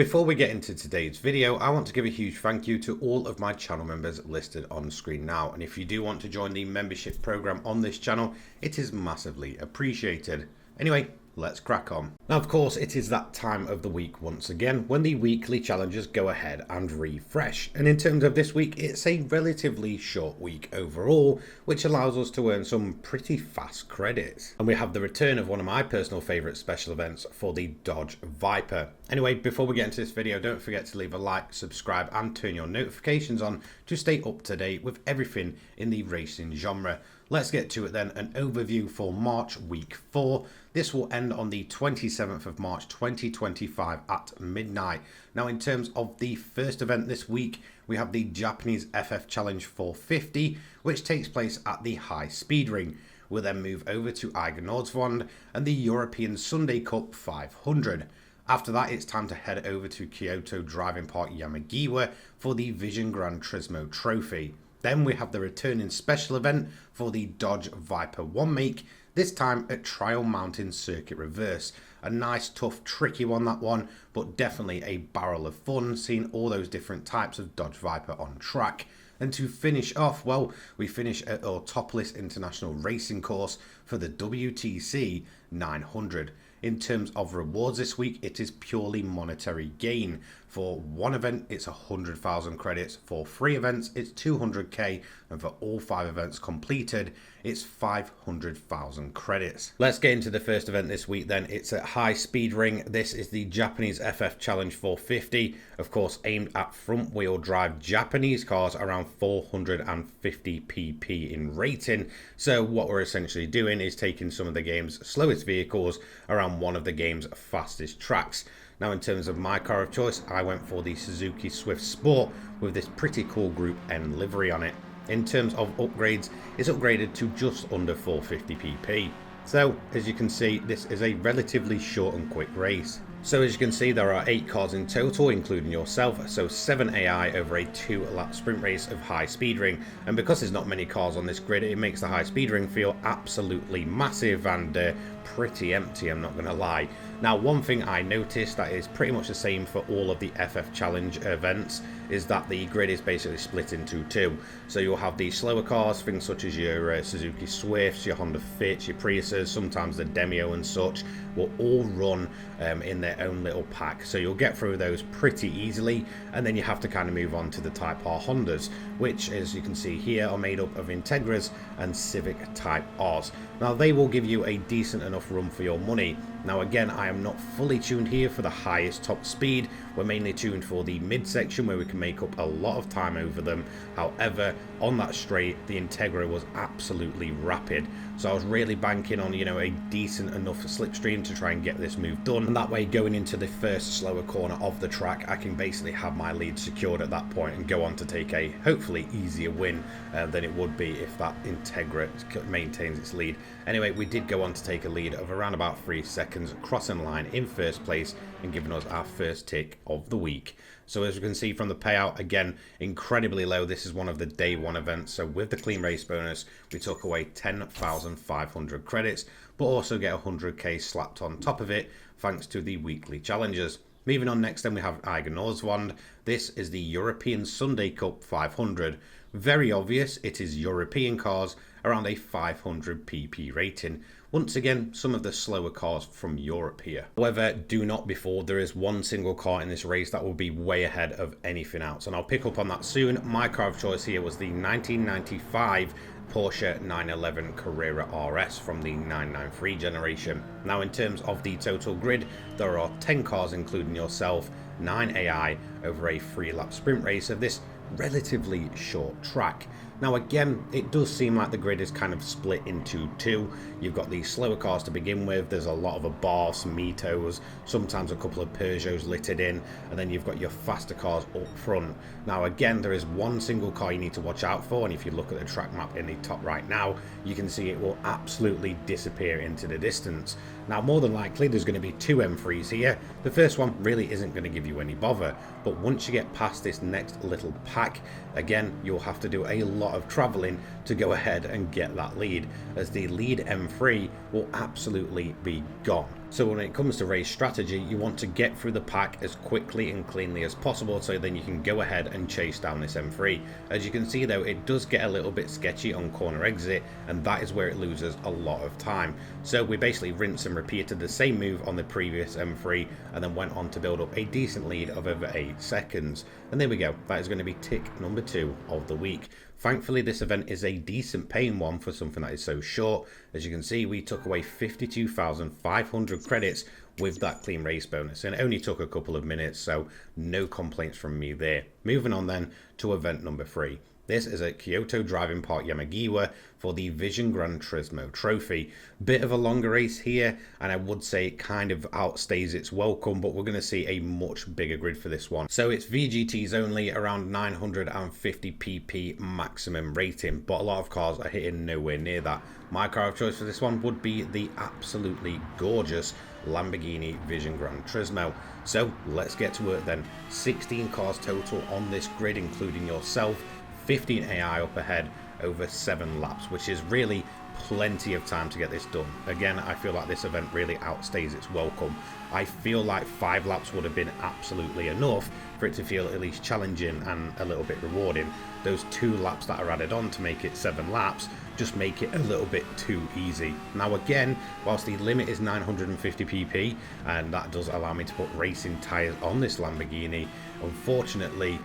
Before we get into today's video, I want to give a huge thank you to all of my channel members listed on screen now. And if you do want to join the membership program on this channel, it is massively appreciated. Anyway, let's crack on. Now, of course, it is that time of the week once again when the weekly challenges go ahead and refresh. And in terms of this week, it's a relatively short week overall, which allows us to earn some pretty fast credits. And we have the return of one of my personal favorite special events for the Dodge Viper. Anyway, before we get into this video, don't forget to leave a like, subscribe, and turn your notifications on to stay up to date with everything in the racing genre. Let's get to it then. An overview for March week 4. This will end on the 27th of March 2025 at midnight. Now, in terms of the first event this week, we have the Japanese FF Challenge 450, which takes place at the High Speed Ring. We'll then move over to Eiger Nordwand and the European Sunday Cup 500. After that, it's time to head over to Kyoto Driving Park Yamigawa for the Gran Turismo Trophy. Then we have the returning special event for the Dodge Viper 1 make, this time at Trial Mountain Circuit Reverse. A nice, tough, tricky one, that one, but definitely a barrel of fun seeing all those different types of Dodge Viper on track. And to finish off, well, we finish at Autopolis International Racing Course for the WTC 900. In terms of rewards this week, it is purely monetary gain. For one event, it's 100,000 credits. For 3 events, it's 200k. And for all 5 events completed, it's 500,000 credits. Let's get into the first event this week then. It's at High Speed Ring. This is the Japanese FF Challenge 450. Of course, aimed at front wheel drive Japanese cars around 450 pp in rating. So what we're essentially doing is taking some of the game's slowest vehicles around one of the game's fastest tracks. Now, in terms of my car of choice, I went for the Suzuki Swift Sport with this pretty cool Group N livery on it. In terms of upgrades, it's upgraded to just under 450 pp. So, as you can see, this is a relatively short and quick race. So as you can see, there are 8 cars in total, including yourself, so 7 AI over a 2-lap sprint race of High Speed Ring. And because there's not many cars on this grid, it makes the High Speed Ring feel absolutely massive and pretty empty, I'm not going to lie. Now, one thing I noticed that is pretty much the same for all of the FF Challenge events is that the grid is basically split into 2. So you'll have the slower cars, things such as your Suzuki Swifts, your Honda Fits, your Priuses, sometimes the Demio and such, will all run in their own little pack. So you'll get through those pretty easily, and then you have to kind of move on to the Type R Hondas, which, as you can see here, are made up of Integras and Civic Type Rs. Now, they will give you a decent enough run for your money. Now, again, I am not fully tuned here for the highest top speed. We're mainly tuned for the midsection where we can make up a lot of time over them. However, on that straight, the Integra was absolutely rapid. So I was really banking on, a decent enough slipstream to try and get this move done. And that way, going into the first slower corner of the track, I can basically have my lead secured at that point and go on to take a hopefully easier win than it would be if that Integra maintains its lead. Anyway, we did go on to take a lead of around about 3 seconds, crossing line in first place and giving us our first tick of the week. So as you can see from the payout, again, incredibly low. This is one of the day 1 events. So with the clean race bonus, we took away 10,500 credits, but also get 100k slapped on top of it thanks to the weekly challenges. Moving on next, then we have Eiger Nordwand. This is the European Sunday Cup 500. Very obvious, it is European cars around a 500 pp rating. Once again, some of the slower cars from Europe here. However, do not be fooled, there is one single car in this race that will be way ahead of anything else, and I'll pick up on that soon. My car of choice here was the 1995 Porsche 911 Carrera RS from the 993 generation. Now, in terms of the total grid, there are 10 cars including yourself, 9 AI over a 3-lap sprint race of this relatively short track. Now, again, it does seem like the grid is kind of split into 2. You've got these slower cars to begin with. There's a lot of Abarths, Mitos, sometimes a couple of Peugeots littered in, and then you've got your faster cars up front. Now, again, there is one single car you need to watch out for, and if you look at the track map in the top right now, you can see it will absolutely disappear into the distance. Now, more than likely, there's going to be 2 M3s here. The first one really isn't going to give you any bother, but once you get past this next little pack, again, you'll have to do a lot of traveling to go ahead and get that lead, as the lead M3 will absolutely be gone. So when it comes to race strategy, you want to get through the pack as quickly and cleanly as possible, so then you can go ahead and chase down this M3. As you can see though, it does get a little bit sketchy on corner exit, and that is where it loses a lot of time. So we basically rinsed and repeated the same move on the previous M3, and then went on to build up a decent lead of over 8 seconds. And there we go, that is going to be tick number 2 of the week. Thankfully, this event is a decent paying one for something that is so short. As you can see, we took away 52,500 credits with that clean race bonus, and it only took a couple of minutes, so no complaints from me there. Moving on then to event number 3. This is at Kyoto Driving Park Yamigawa for the Vision Gran Turismo Trophy. Bit of a longer race here, and I would say it kind of outstays its welcome, but we're going to see a much bigger grid for this one. So it's VGTs only, around 950 pp maximum rating, but a lot of cars are hitting nowhere near that. My car of choice for this one would be the absolutely gorgeous Lamborghini Vision Gran Turismo. So let's get to work then. 16 cars total on this grid, including yourself. 15 AI up ahead, over 7 laps, which is really plenty of time to get this done. Again, I feel like this event really outstays its welcome. I feel like 5 laps would have been absolutely enough for it to feel at least challenging and a little bit rewarding. Those 2 laps that are added on to make it 7 laps just make it a little bit too easy. Now again, whilst the limit is 950 pp, and that does allow me to put racing tyres on this Lamborghini, unfortunately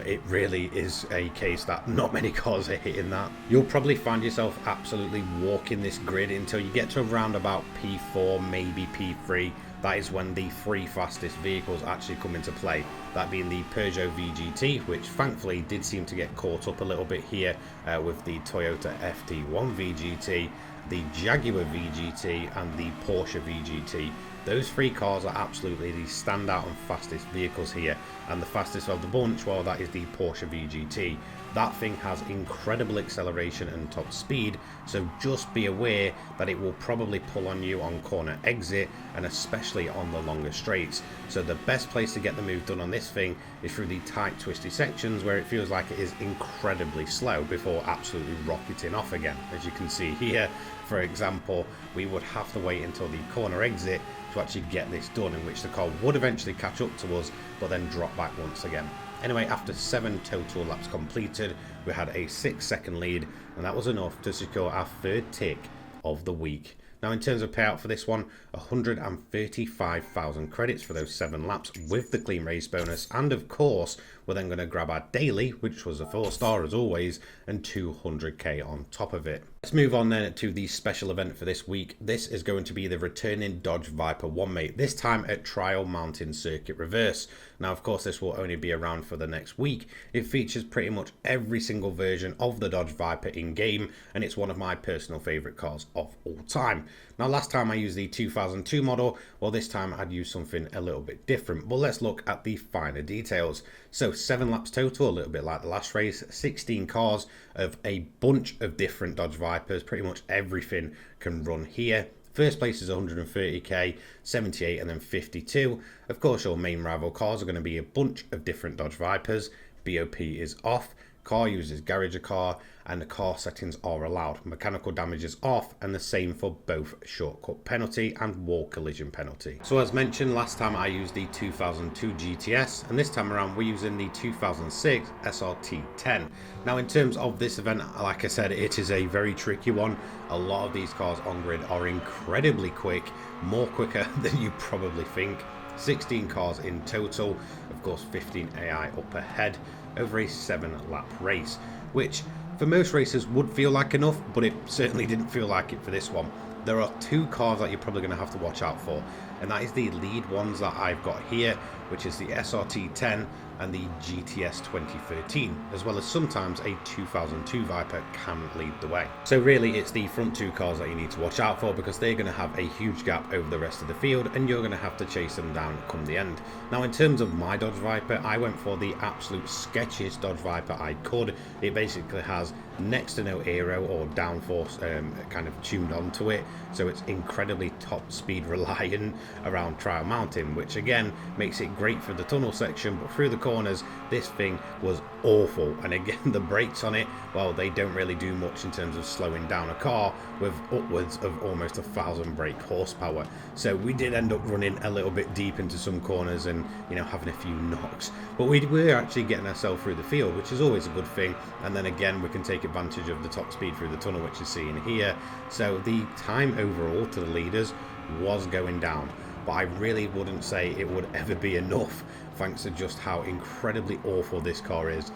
it really is a case that not many cars are hitting that. You'll probably find yourself absolutely walking this grid until you get to around about P4, maybe P3. That is when the 3 fastest vehicles actually come into play. That being the Peugeot VGT, which thankfully did seem to get caught up a little bit here with the Toyota FT1 VGT, the Jaguar VGT and the Porsche VGT. Those 3 cars are absolutely the standout and fastest vehicles here, and the fastest of the bunch, well, that is the Porsche VGT. That thing has incredible acceleration and top speed, so just be aware that it will probably pull on you on corner exit, and especially on the longer straights. So the best place to get the move done on this thing is through the tight twisty sections where it feels like it is incredibly slow before absolutely rocketing off again. As you can see here, for example, we would have to wait until the corner exit to actually get this done, in which the car would eventually catch up to us but then drop back once again. Anyway, after 7 total laps completed, we had a 6-second lead, and that was enough to secure our 3rd tick of the week. Now in terms of payout for this one, 135,000 credits for those 7 laps with the clean race bonus, and of course we're then going to grab our daily, which was a 4-star as always, and 200k on top of it. Let's move on then to the special event for this week. This is going to be the returning Dodge Viper 1-mate, this time at Trial Mountain Circuit Reverse. Now of course this will only be around for the next week. It features pretty much every single version of the Dodge Viper in game, and it's one of my personal favourite cars of all time. Now last time I used the 2002 model, well this time I'd use something a little bit different, but let's look at the finer details. So 7 laps total, a little bit like the last race, 16 cars of a bunch of different Dodge Vipers, pretty much everything can run here. First place is 130k, 78 and then 52. Of course your main rival cars are going to be a bunch of different Dodge Vipers. BOP is off. Car uses garage a car, and the car settings are allowed. Mechanical damage is off, and the same for both shortcut penalty and wall collision penalty. So as mentioned, last time I used the 2002 GTS, and this time around we're using the 2006 SRT10. Now in terms of this event, like I said, it is a very tricky one. A lot of these cars on grid are incredibly quick, more quicker than you probably think. 16 cars in total, of course 15 AI up ahead, over a 7-lap race, which for most racers would feel like enough, but it certainly didn't feel like it for this one. There are 2 cars that you're probably going to have to watch out for, and that is the lead ones that I've got here, which is the SRT10 and the GTS 2013, as well as sometimes a 2002 Viper can lead the way. So really it's the front 2 cars that you need to watch out for, because they're going to have a huge gap over the rest of the field, and you're going to have to chase them down come the end. Now in terms of my Dodge Viper, I went for the absolute sketchiest Dodge Viper I could. It basically has next to no aero or downforce kind of tuned onto it, so it's incredibly top speed reliant. around Trial Mountain, which again makes it great for the tunnel section, but through the corners this thing was awful. And again, the brakes on it, well, they don't really do much in terms of slowing down a car with upwards of almost 1,000 brake horsepower. So we did end up running a little bit deep into some corners and, you know, having a few knocks, but we were actually getting ourselves through the field, which is always a good thing. And then again, we can take advantage of the top speed through the tunnel, which you see in here. So the time overall to the leaders was going down, but I really wouldn't say it would ever be enough, thanks to just how incredibly awful this car is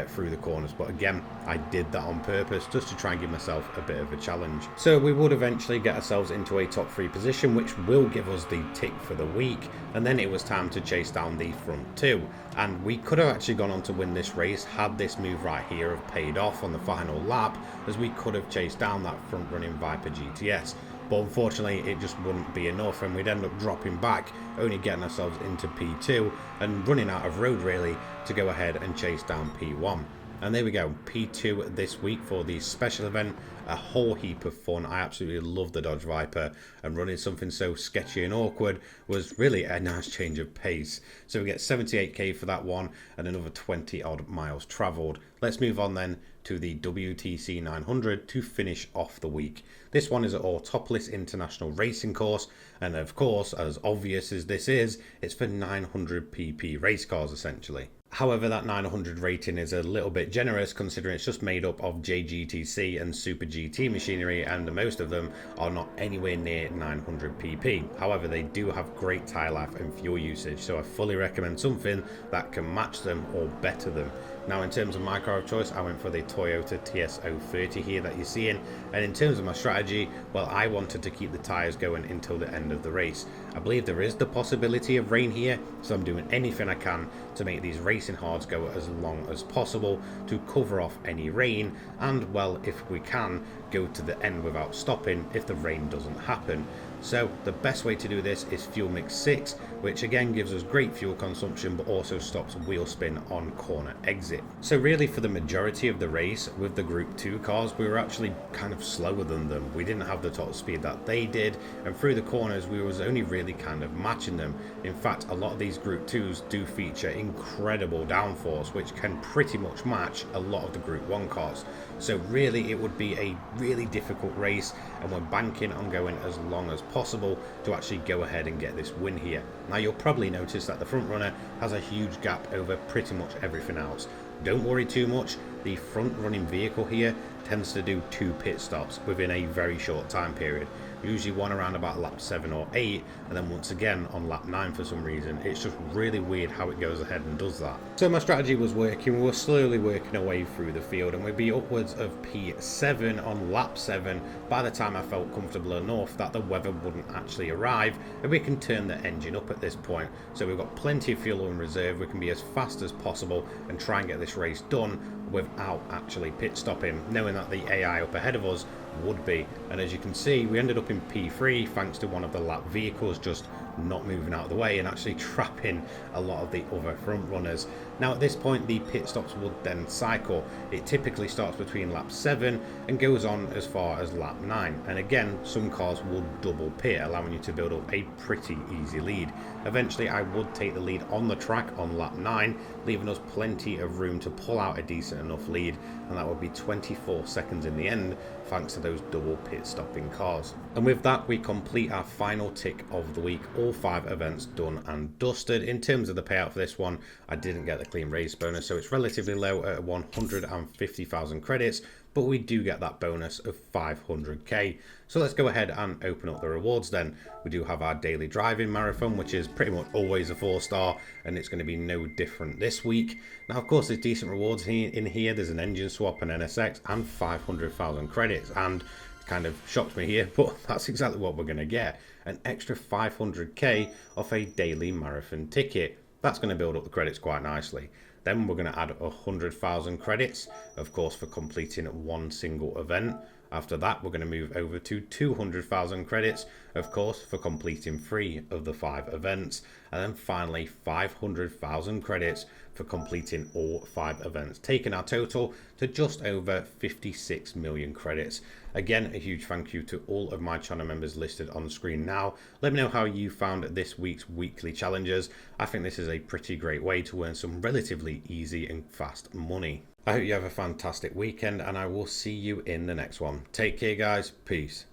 through the corners. But again, I did that on purpose just to try and give myself a bit of a challenge. So we would eventually get ourselves into a top 3 position, which will give us the tick for the week, and then it was time to chase down the front 2. And we could have actually gone on to win this race had this move right here have paid off on the final lap, as we could have chased down that front running Viper GTS. But unfortunately it just wouldn't be enough, and we'd end up dropping back, only getting ourselves into P2 and running out of road really to go ahead and chase down P1. And there we go, P2 this week for the special event. A whole heap of fun. I absolutely love the Dodge Viper, and running something so sketchy and awkward was really a nice change of pace. So we get 78k for that one and another 20 odd miles travelled. Let's move on then to the WTC 900 to finish off the week. This one is at Autopolis International Racing Course, and of course, as obvious as this is, it's for 900 pp race cars essentially. However, that 900 rating is a little bit generous considering it's just made up of JGTC and Super GT machinery, and most of them are not anywhere near 900 pp. However, they do have great tyre life and fuel usage, so I fully recommend something that can match them or better them. Now, in terms of my car of choice, I went for the Toyota TS030 here that you're seeing, and in terms of my strategy, well, I wanted to keep the tyres going until the end of the race. I believe there is the possibility of rain here, so I'm doing anything I can to make these racing hards go as long as possible to cover off any rain, and, well, if we can, go to the end without stopping if the rain doesn't happen. So the best way to do this is fuel mix 6, which again gives us great fuel consumption but also stops wheel spin on corner exit. So really for the majority of the race with the Group 2 cars, we were actually kind of slower than them. We didn't have the top speed that they did, and through the corners we was only really kind of matching them. In fact, a lot of these Group 2s do feature incredible downforce, which can pretty much match a lot of the Group 1 cars. So really it would be a really difficult race, and we're banking on going as long as possible to actually go ahead and get this win here. Now, you'll probably notice that the front runner has a huge gap over pretty much everything else. Don't worry too much, the front running vehicle here tends to do 2 pit stops within a very short time period. Usually one around about lap 7 or 8, and then once again on lap 9 for some reason. It's just really weird how it goes ahead and does that. So my strategy was working. We were slowly working our way through the field, and we'd be upwards of P7 on lap 7 by the time I felt comfortable enough that the weather wouldn't actually arrive and we can turn the engine up at this point. So we've got plenty of fuel in reserve. We can be as fast as possible and try and get this race done without actually pit stopping, knowing that the AI up ahead of us would be. And as you can see, we ended up in P3 thanks to one of the lap vehicles just not moving out of the way and actually trapping a lot of the other front runners. Now at this point the pit stops would then cycle. It typically starts between lap 7 and goes on as far as lap 9, and again some cars will double pit, allowing you to build up a pretty easy lead. Eventually I would take the lead on the track on lap 9, leaving us plenty of room to pull out a decent enough lead, and that would be 24 seconds in the end thanks to those double pit stopping cars. And with that we complete our final tick of the week, all 5 events done and dusted. In terms of the payout for this one, I didn't get the clean race bonus, so it's relatively low at 150,000 credits, but we do get that bonus of 500k. So let's go ahead and open up the rewards then. We do have our daily driving marathon, which is pretty much always a 4-star, and it's going to be no different this week. Now of course there's decent rewards in here. There's an engine swap, an NSX, and 500,000 credits, and kind of shocked me here, but that's exactly what we're going to get. An extra 500k off a daily marathon ticket. That's going to build up the credits quite nicely. Then we're going to add 100,000 credits, of course, for completing one single event. After that, we're going to move over to 200,000 credits, of course, for completing 3 of the 5 events. And then finally, 500,000 credits for completing all 5 events, taking our total to just over 56 million credits. Again, a huge thank you to all of my channel members listed on screen now. Let me know how you found this week's weekly challenges. I think this is a pretty great way to earn some relatively easy and fast money. I hope you have a fantastic weekend, and I will see you in the next one. Take care, guys. Peace.